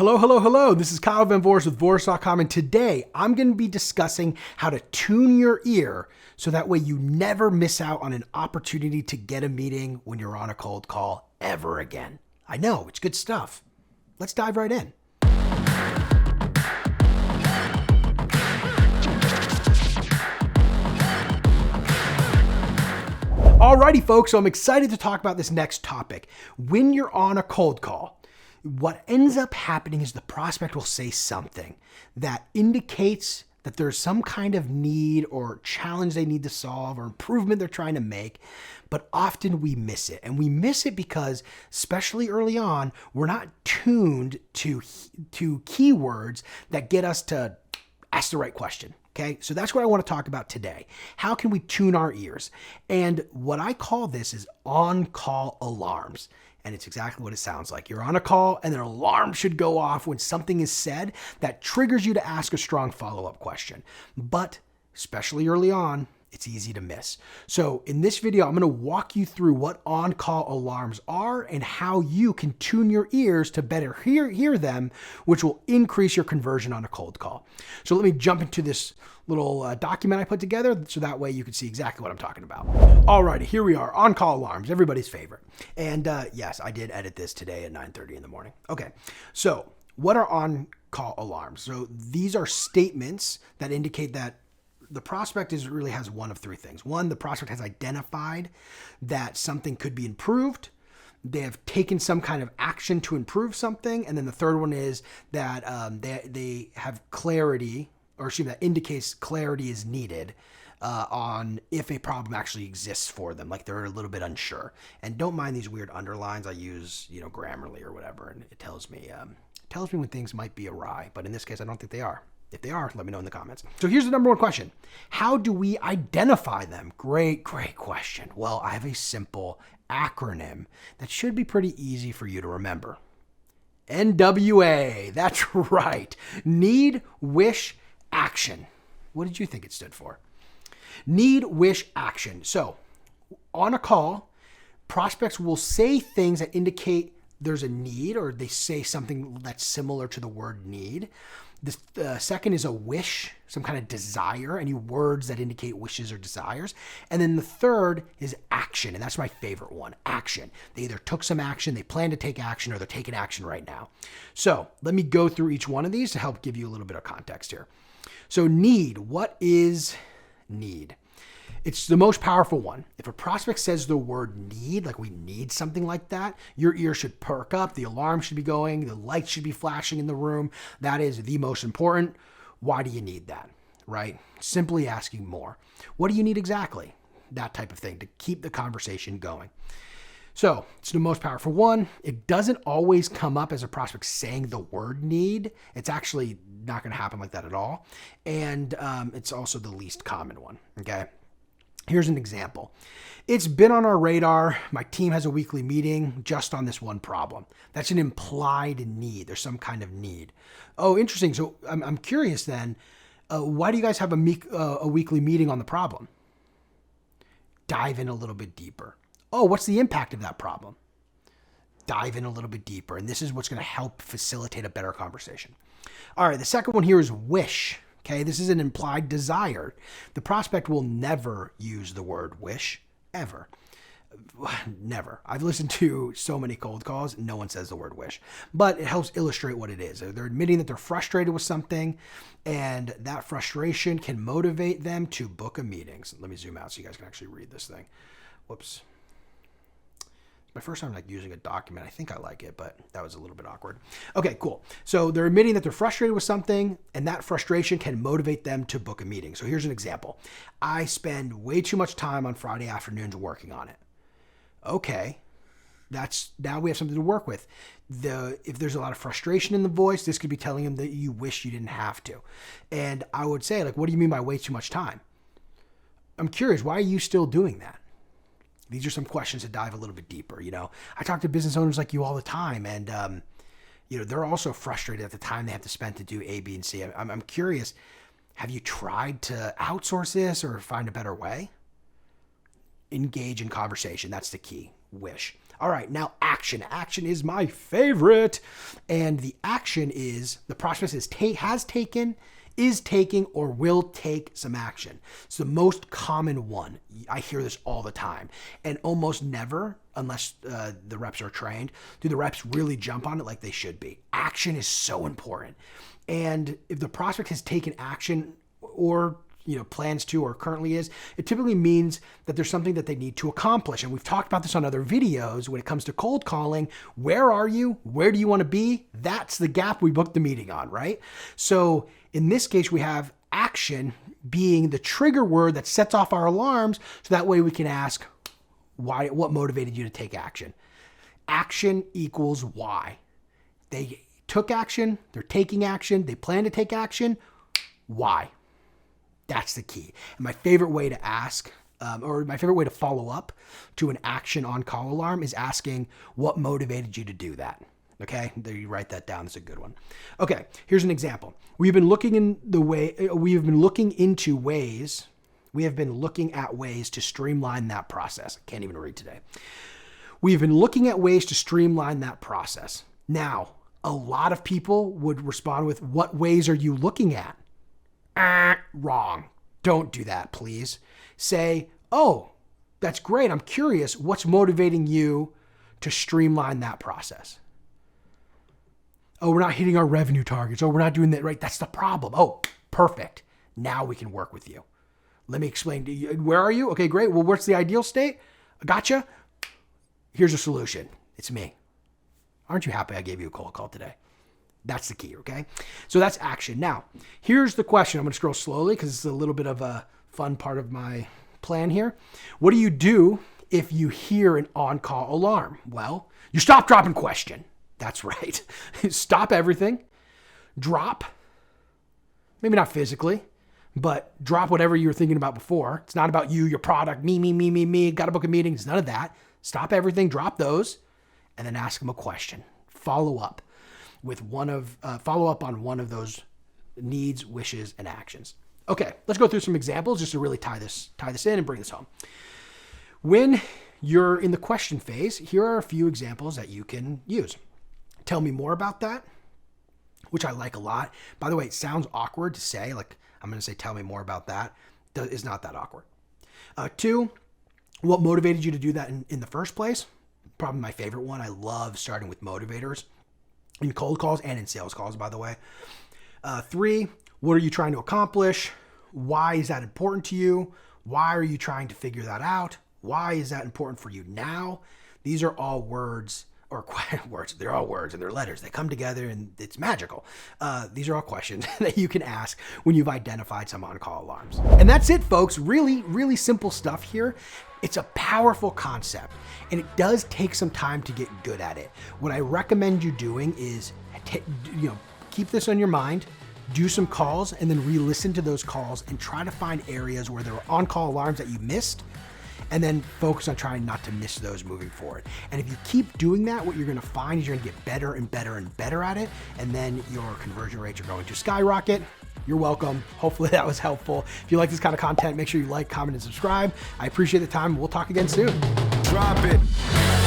Hello, hello, hello. This is Kyle Van Voors with Voors.com, and today I'm going to be discussing how to tune your ear so that way you never miss out on an opportunity to get a meeting when you're on a cold call ever again. I know, it's good stuff. Let's dive right in. Alrighty, folks, so I'm excited to talk about this next topic. When you're on a cold call, what ends up happening is the prospect will say something that indicates that there's some kind of need or challenge they need to solve or improvement they're trying to make, but often we miss it. And we miss it because, especially early on, we're not tuned to keywords that get us to ask the right question. Okay, so that's what I want to talk about today. How can we tune our ears? And what I call this is on-call alarms. And it's exactly what it sounds like. You're on a call and an alarm should go off when something is said that triggers you to ask a strong follow-up question. But especially early on, it's easy to miss. So in this video, I'm going to walk you through what on-call alarms are and how you can tune your ears to better hear them, which will increase your conversion on a cold call. So let me jump into this little document I put together so that way you can see exactly what I'm talking about. Alrighty, here we are, on-call alarms, everybody's favorite. And yes, I did edit this today at 9:30 in the morning. Okay, so what are on-call alarms? So these are statements that indicate that the prospect really has one of three things. One, the prospect has identified that something could be improved. They have taken some kind of action to improve something. And then the third one is that they have clarity, or excuse me, that indicates clarity is needed on if a problem actually exists for them, like they're a little bit unsure. And don't mind these weird underlines I use, Grammarly or whatever, and it tells me when things might be awry. But in this case, I don't think they are. If they are, let me know in the comments. So here's the number one question. How do we identify them? Great question. Well, I have a simple acronym that should be pretty easy for you to remember. NWA. That's right. Need, wish, action. What did you think it stood for? Need, wish, action. So on a call, prospects will say things that indicate there's a need, or they say something that's similar to the word need. The second is a wish, some kind of desire, any words that indicate wishes or desires. And then the third is action, and that's my favorite one, action. They either took some action, they plan to take action, or they're taking action right now. So let me go through each one of these to help give you a little bit of context here. So need, what is need? It's the most powerful one. If a prospect says the word need, like we need something like that, your ear should perk up, the alarm should be going, the lights should be flashing in the room. That is the most important. Why do you need that, right? Simply asking more. What do you need exactly? That type of thing to keep the conversation going. So it's the most powerful one. It doesn't always come up as a prospect saying the word need. It's actually not going to happen like that at all. And it's also the least common one, okay? Here's an example. It's been on our radar. My team has a weekly meeting just on this one problem. That's an implied need. There's some kind of need. Oh, interesting. So I'm curious then, why do you guys have a weekly meeting on the problem? Dive in a little bit deeper. Oh, what's the impact of that problem? Dive in a little bit deeper. And this is what's going to help facilitate a better conversation. All right, the second one here is wish. Okay, this is an implied desire. The prospect will never use the word wish, ever. Never. I've listened to so many cold calls, no one says the word wish. But it helps illustrate what it is. They're admitting that they're frustrated with something, and that frustration can motivate them to book a meeting. So let me zoom out so you guys can actually read this thing. Whoops. My first time using a document. I think I like it, but that was a little bit awkward. Okay, cool. So they're admitting that they're frustrated with something, and that frustration can motivate them to book a meeting. So here's an example. I spend way too much time on Friday afternoons working on it. Okay, now we have something to work with. If there's a lot of frustration in the voice, this could be telling them that you wish you didn't have to. And I would say, what do you mean by way too much time? I'm curious, why are you still doing that? These are some questions to dive a little bit deeper. I talk to business owners like you all the time, and they're also frustrated at the time they have to spend to do A, B, and C. I'm curious, have you tried to outsource this or find a better way? Engage in conversation. That's the key. Wish. All right, now action. Action is my favorite. And the action is the prospect has taken, is taking, or will take some action. It's the most common one. I hear this all the time. And almost never, unless the reps are trained, do the reps really jump on it like they should be. Action is so important. And if the prospect has taken action or plans to or currently is, it typically means that there's something that they need to accomplish. And we've talked about this on other videos when it comes to cold calling. Where are you? Where do you want to be? That's the gap we booked the meeting on, right? So in this case, we have action being the trigger word that sets off our alarms. So that way we can ask, what motivated you to take action? Action equals why. They took action, they're taking action, they plan to take action. Why? That's the key. And my favorite way to ask, or my favorite way to follow up to an action on-call alarm is asking, what motivated you to do that? Okay, there, you write that down. That's a good one. Okay, here's an example. We have been looking at ways to streamline that process. I can't even read today. We've been looking at ways to streamline that process. Now, a lot of people would respond with, what ways are you looking at? Wrong. Don't do that, please. Say, oh, that's great. I'm curious. What's motivating you to streamline that process? Oh, we're not hitting our revenue targets. Oh, we're not doing that right. That's the problem. Oh, perfect. Now we can work with you. Let me explain to you. Where are you? Okay, great. Well, what's the ideal state? I gotcha. Here's a solution. It's me. Aren't you happy I gave you a cold call today? That's the key, okay? So that's action. Now, here's the question. I'm going to scroll slowly because it's a little bit of a fun part of my plan here. What do you do if you hear an on-call alarm? Well, you stop, drop, and question. That's right. Stop everything. Drop. Maybe not physically, but drop whatever you were thinking about before. It's not about you, your product, me, got to book a meeting. It's none of that. Stop everything, drop those, and then ask them a question. Follow up on one of those needs, wishes, and actions. Okay, let's go through some examples just to really tie this in and bring this home. When you're in the question phase, here are a few examples that you can use. Tell me more about that, which I like a lot. By the way, it sounds awkward to say, like I'm going to say, tell me more about that. It's not that awkward. 2, what motivated you to do that in the first place? Probably my favorite one. I love starting with motivators in cold calls and in sales calls, by the way. 3, what are you trying to accomplish? Why is that important to you? Why are you trying to figure that out? Why is that important for you now? These are all words, or words. They're all words and they're letters. They come together and it's magical. These are all questions that you can ask when you've identified some on-call alarms. And that's it, folks. Really, really simple stuff here. It's a powerful concept and it does take some time to get good at it. What I recommend you doing is, keep this on your mind, do some calls and then re-listen to those calls and try to find areas where there were on-call alarms that you missed, and then focus on trying not to miss those moving forward. And if you keep doing that, what you're gonna find is you're gonna get better and better and better at it, and then your conversion rates are going to skyrocket. You're welcome. Hopefully that was helpful. If you like this kind of content, make sure you like, comment, and subscribe. I appreciate the time. We'll talk again soon. Drop it.